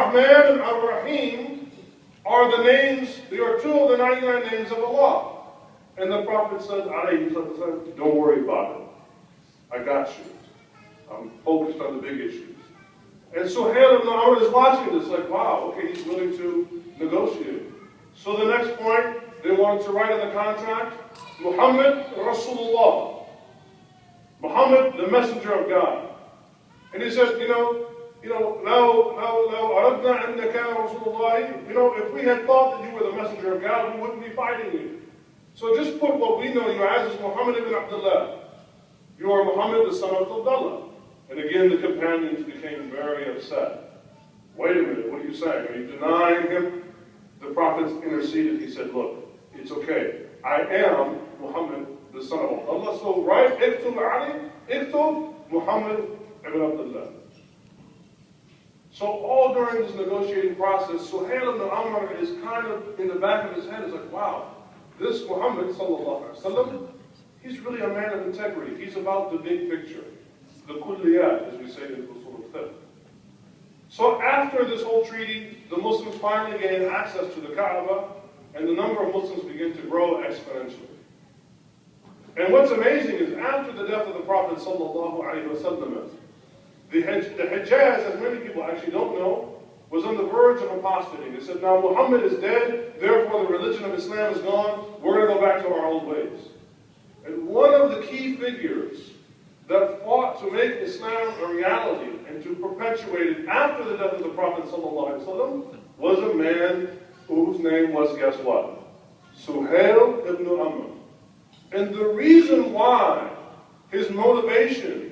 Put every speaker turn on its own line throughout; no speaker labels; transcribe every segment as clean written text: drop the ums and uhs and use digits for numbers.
Ar-Rahman and Ar-Rahim are the names, they are two of the 99 names of Allah. And the Prophet said, don't worry about it. I got you. I'm focused on the big issues. And Suhail ibn Amr is watching this like, wow, okay, he's willing to negotiate. So the next point, they wanted to write in the contract, Muhammad Rasulullah. Muhammad, the messenger of God. And he said, if we had thought that you were the messenger of God, we wouldn't be fighting you. So just put what we know you as is Muhammad ibn Abdullah. You are Muhammad, the son of Abdullah. And again, the companions became very upset. Wait a minute, what are you saying? Are you denying him? The Prophet interceded. He said, look, it's okay. I am Muhammad, the son of Abdullah. So write, iktub Ali, iktub Muhammad ibn Abdullah. So all during this negotiating process, Suhail ibn Amr is kind of in the back of his head, is like, wow, this Muhammad, sallallahu alaihi wasallam, he's really a man of integrity. He's about the big picture, the kulliyat, as we say in Usul al-Fiqh. So after this whole treaty, the Muslims finally gained access to the Kaaba, and the number of Muslims began to grow exponentially. And what's amazing is after the death of the Prophet sallallahu alaihi wasallam, the Hijaz, as many people actually don't know, was on the verge of apostasy. They said, now Muhammad is dead, therefore the religion of Islam is gone, we're going to go back to our old ways. And one of the key figures that fought to make Islam a reality and to perpetuate it after the death of the Prophet ﷺ was a man whose name was, guess what? Suhail ibn Amr. And the reason why his motivation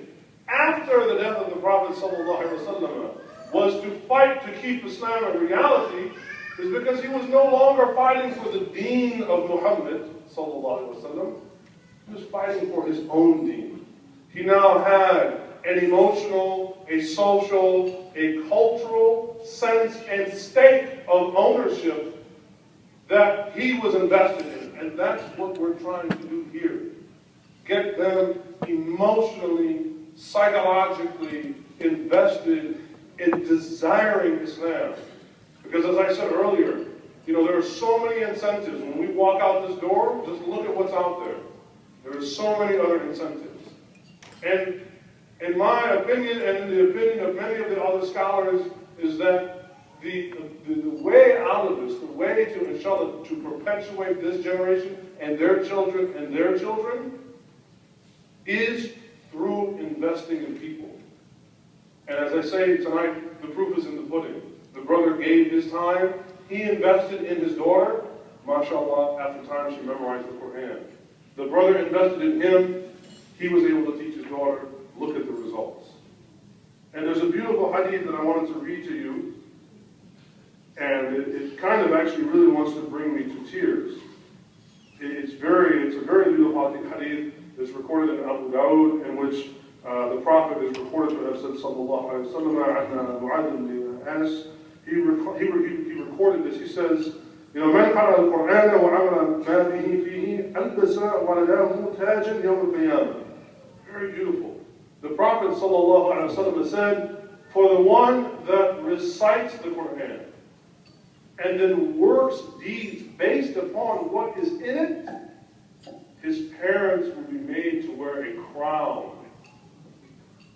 after the death of the Prophet ﷺ was to fight to keep Islam a reality is because he was no longer fighting for the deen of Muhammad ﷺ. He was fighting for his own deen. He now had an emotional, a social, a cultural sense and stake of ownership that he was invested in. And that's what we're trying to do here. Get them emotionally, psychologically invested in desiring Islam. Because as I said earlier, there are so many incentives. When we walk out this door, just look at what's out there. There are so many other incentives. And in my opinion, and in the opinion of many of the other scholars, is that the way out of this, the way to, inshallah, to perpetuate this generation and their children, is through investing in people. And as I say tonight, the proof is in the pudding. The brother gave his time. He invested in his daughter. MashaAllah, after time she memorized the Quran. The brother invested in him. He was able to teach his daughter. Look at the results. And there's a beautiful hadith that I wanted to read to you. And it kind of actually really wants to bring me to tears. It's a very beautiful hadith. It's recorded in Abu Dawud, in which the Prophet is reported to have said, sallallahu alayhi wa sallam, he recorded this. He says, من قرأ القرآن وعمل ما به فيه ألبس ولده تاجا يوم القيامة. Very beautiful. The Prophet sallallahu alayhi wa sallam said, for the one that recites the Quran and then works deeds based upon what is in it, his parents will be made to wear a crown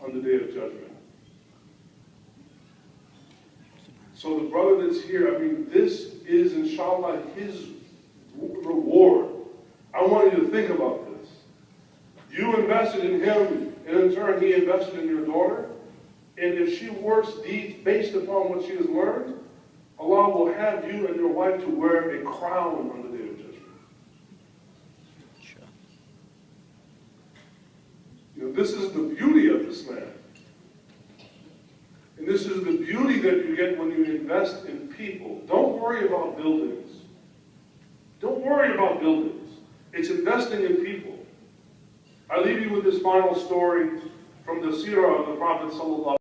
on the Day of Judgment. So the brother that's here, this is, inshallah, his reward. I want you to think about this. You invested in him, and in turn he invested in your daughter. And if she works deeds based upon what she has learned, Allah will have you and your wife to wear a crown on the Day of Judgment. This is the beauty of Islam. And this is the beauty that you get when you invest in people. Don't worry about buildings. Don't worry about buildings. It's investing in people. I leave you with this final story from the seerah of the Prophet ﷺ.